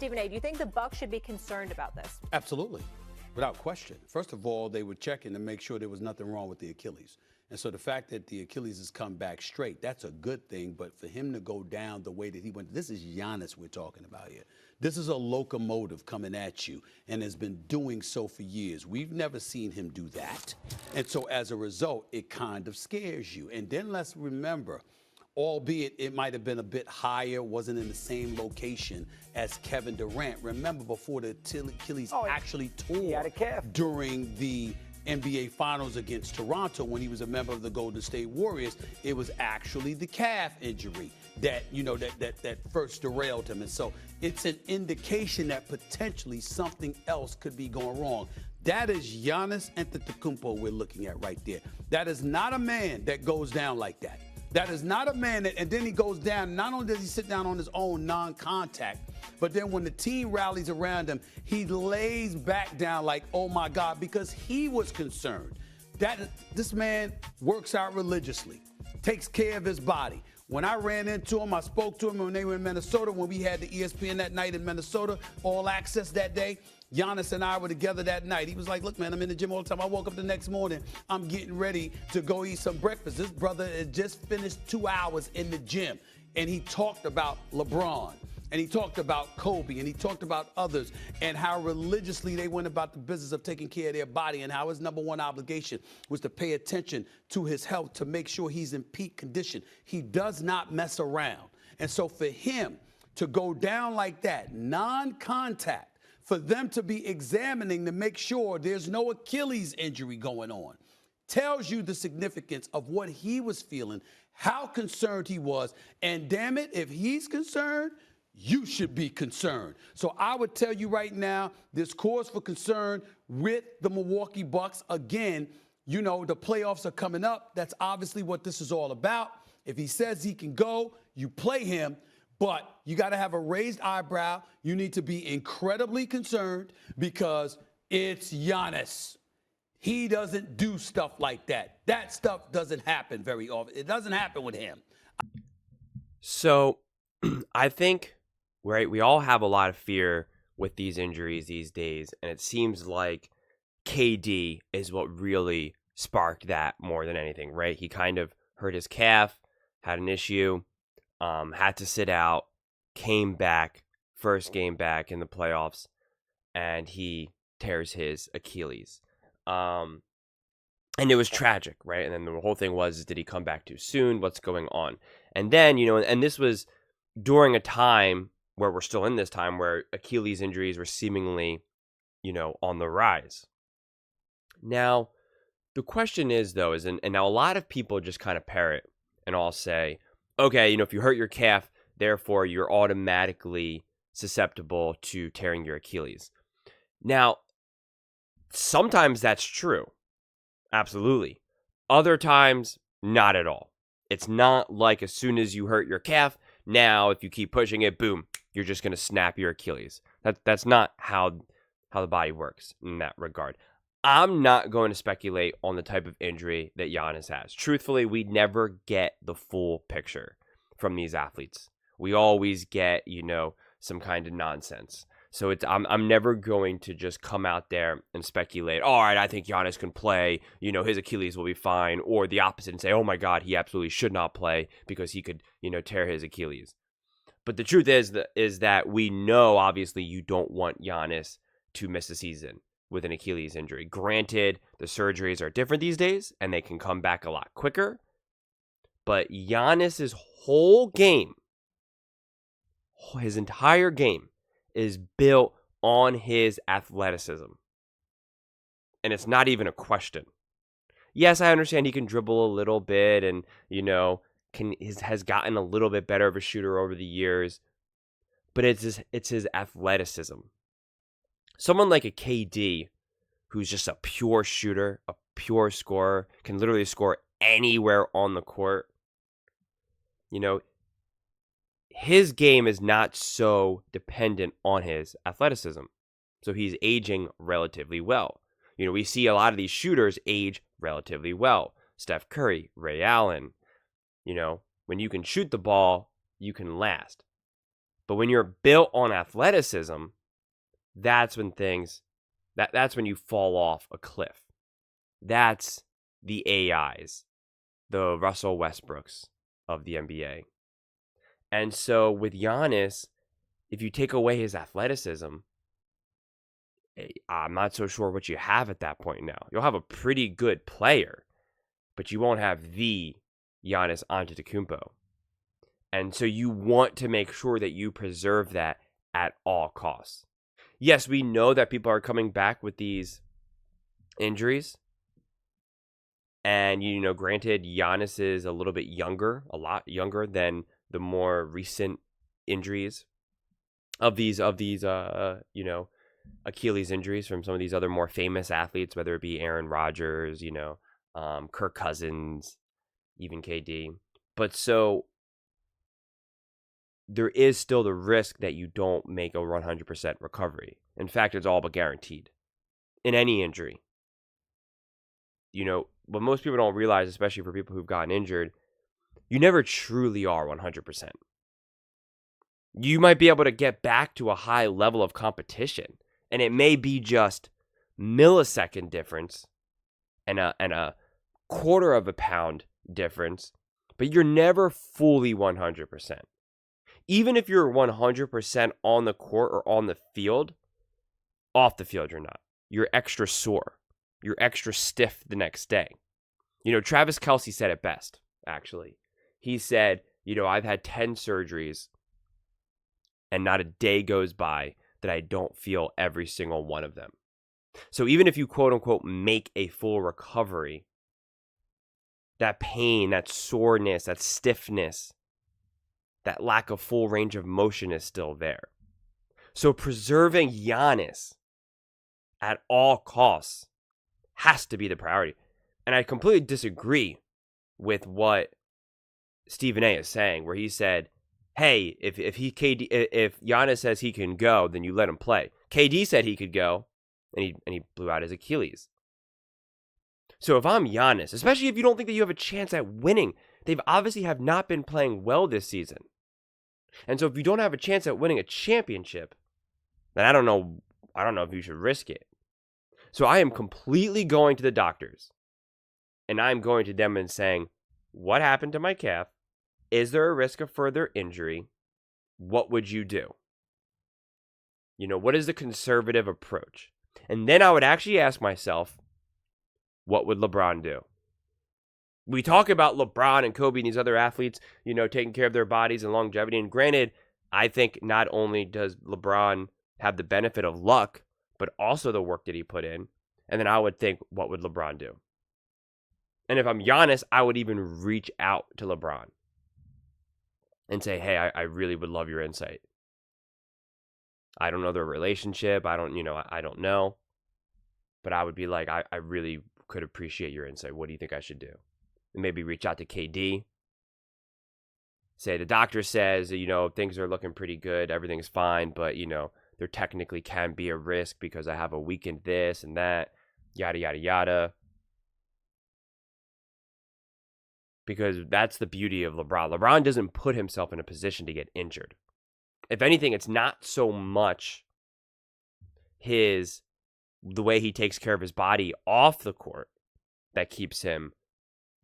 Stephen A., do you think the Bucks should be concerned about this? Absolutely, without question. First of all, they were checking to make sure there was nothing wrong with the Achilles. And so the fact that the Achilles has come back straight, that's a good thing. But for him to go down the way that he went, this is Giannis we're talking about here. This is a locomotive coming at you and has been doing so for years. We've never seen him do that. And so as a result, it kind of scares you. And then let's remember, albeit it might have been a bit higher, wasn't in the same location as Kevin Durant. Remember, before the Achilles actually tore during the NBA Finals against Toronto when he was a member of the Golden State Warriors, it was actually the calf injury that, that first derailed him. And so it's an indication that potentially something else could be going wrong. That is Giannis Antetokounmpo we're looking at right there. That is not a man that goes down like that. That is not a man that, and then he goes down. Not only does he sit down on his own non-contact, but then when the team rallies around him, he lays back down like, oh my God, because he was concerned. This man works out religiously, takes care of his body. When I ran into him, I spoke to him when they were in Minnesota, when we had the ESPN that night in Minnesota, All Access that day. Giannis and I were together that night. He was like, look, man, I'm in the gym all the time. I woke up the next morning. I'm getting ready to go eat some breakfast. This brother had just finished 2 hours in the gym, and he talked about LeBron, and he talked about Kobe, and he talked about others, and how religiously they went about the business of taking care of their body, and how his number one obligation was to pay attention to his health to make sure he's in peak condition. He does not mess around. And so for him to go down like that, non-contact, for them to be examining to make sure there's no Achilles injury going on, tells you the significance of what he was feeling, how concerned he was, and damn it, if he's concerned, you should be concerned. So I would tell you right now, there's cause for concern with the Milwaukee Bucks. Again, the playoffs are coming up. That's obviously what this is all about. If he says he can go, you play him. But you got to have a raised eyebrow. You need to be incredibly concerned because it's Giannis. He doesn't do stuff like that. That stuff doesn't happen very often. It doesn't happen with him. So I think, right, we all have a lot of fear with these injuries these days. And it seems like KD is what really sparked that more than anything, right? He kind of hurt his calf, had an issue. Had to sit out, came back, first game back in the playoffs, and he tears his Achilles. And it was tragic, right? And then the whole thing was, did he come back too soon? What's going on? And then, and this was during a time where we're still in this time where Achilles injuries were seemingly, on the rise. Now, the question is, though, and now a lot of people just kind of parrot and all say, okay, if you hurt your calf, therefore you're automatically susceptible to tearing your Achilles. Now, sometimes that's true. Absolutely. Other times, not at all. It's not like as soon as you hurt your calf, now if you keep pushing it, boom, you're just going to snap your Achilles. That's not how the body works in that regard. I'm not going to speculate on the type of injury that Giannis has. Truthfully, we never get the full picture from these athletes. We always get, some kind of nonsense. So I'm never going to just come out there and speculate, all right, I think Giannis can play, his Achilles will be fine, or the opposite and say, oh my God, he absolutely should not play because he could, tear his Achilles. But the truth is that we know, obviously, you don't want Giannis to miss a season with an Achilles injury. Granted, the surgeries are different these days, and they can come back a lot quicker. But Giannis's whole game, his entire game, is built on his athleticism. And it's not even a question. Yes, I understand he can dribble a little bit and, has gotten a little bit better of a shooter over the years. But it's his athleticism. Someone like a KD, who's just a pure shooter, a pure scorer, can literally score anywhere on the court. His game is not so dependent on his athleticism. So he's aging relatively well. We see a lot of these shooters age relatively well. Steph Curry, Ray Allen. When you can shoot the ball, you can last. But when you're built on athleticism, that's when that's when you fall off a cliff. That's the AIs, the Russell Westbrooks of the NBA. And so with Giannis, if you take away his athleticism, I'm not so sure what you have at that point now. You'll have a pretty good player, but you won't have the Giannis Antetokounmpo. And so you want to make sure that you preserve that at all costs. Yes, we know that people are coming back with these injuries. And, granted, Giannis is a little bit younger, a lot younger than the more recent injuries of these, Achilles injuries from some of these other more famous athletes, whether it be Aaron Rodgers, Kirk Cousins, even KD. But so there is still the risk that you don't make a 100% recovery. In fact, it's all but guaranteed in any injury. What most people don't realize, especially for people who've gotten injured, you never truly are 100%. You might be able to get back to a high level of competition, and it may be just millisecond difference and a quarter of a pound difference, but you're never fully 100%. Even if you're 100% on the court or on the field, off the field you're not. You're extra sore. You're extra stiff the next day. Travis Kelce said it best, actually. He said, I've had 10 surgeries and not a day goes by that I don't feel every single one of them. So even if you quote unquote make a full recovery, that pain, that soreness, that stiffness, that lack of full range of motion is still there. So preserving Giannis at all costs has to be the priority. And I completely disagree with what Stephen A is saying, where he said, hey, if Giannis says he can go, then you let him play. KD said he could go, and he blew out his Achilles. So if I'm Giannis, especially if you don't think that you have a chance at winning, they've obviously have not been playing well this season. And so if you don't have a chance at winning a championship, then I don't know if you should risk it. So I am completely going to the doctors, and I'm going to them and saying, what happened to my calf? Is there a risk of further injury? What would you do? What is the conservative approach? And then I would actually ask myself, what would LeBron do? We talk about LeBron and Kobe and these other athletes, taking care of their bodies and longevity. And granted, I think not only does LeBron have the benefit of luck, but also the work that he put in. And then I would think, what would LeBron do? And if I'm Giannis, I would even reach out to LeBron and say, hey, I really would love your insight. I don't know their relationship. I don't know. But I would be like, I really could appreciate your insight. What do you think I should do? And maybe reach out to KD. Say the doctor says, things are looking pretty good. Everything's fine. But, there technically can be a risk because I have a weakened this and that. Yada, yada, yada. Because that's the beauty of LeBron. LeBron doesn't put himself in a position to get injured. If anything, it's not so much the way he takes care of his body off the court that keeps him,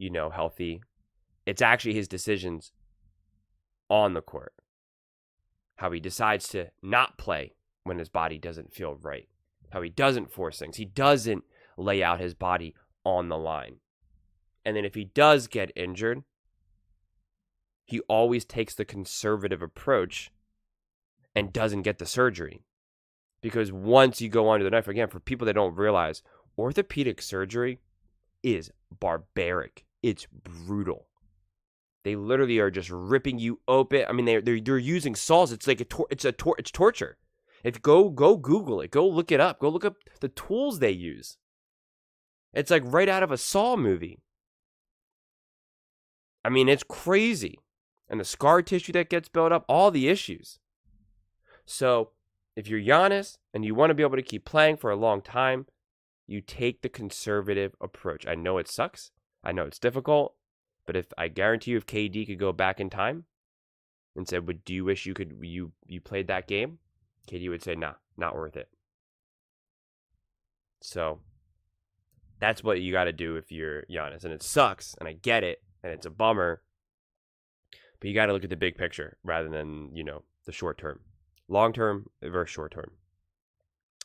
healthy. It's actually his decisions on the court. How he decides to not play when his body doesn't feel right. How he doesn't force things. He doesn't lay out his body on the line. And then if he does get injured, he always takes the conservative approach and doesn't get the surgery. Because once you go under the knife, again, for people that don't realize, orthopedic surgery is barbaric. It's brutal. They literally are just ripping you open. I mean, they're using saws. It's like it's torture. If go Google it, go look it up. Go look up the tools they use. It's like right out of a Saw movie. I mean, it's crazy. And the scar tissue that gets built up, all the issues. So if you're Giannis and you want to be able to keep playing for a long time, you take the conservative approach. I know it sucks. I know it's difficult. But I guarantee you if KD could go back in time, and said, do you wish you played that game? KD would say, nah, not worth it. So that's what you got to do if you're Giannis. And it sucks, and I get it, and it's a bummer. But you got to look at the big picture rather than, the short term. Long term versus short term.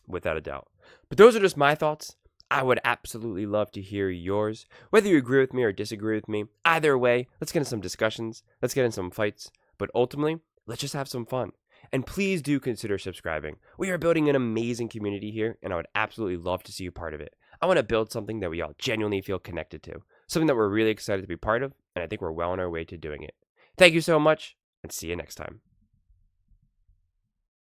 Without a doubt. But those are just my thoughts. I would absolutely love to hear yours. Whether you agree with me or disagree with me. Either way, let's get in some discussions. Let's get in some fights. But ultimately, let's just have some fun. And please do consider subscribing. We are building an amazing community here, and I would absolutely love to see you part of it. I want to build something that we all genuinely feel connected to. Something that we're really excited to be part of, and I think we're well on our way to doing it. Thank you so much, and see you next time.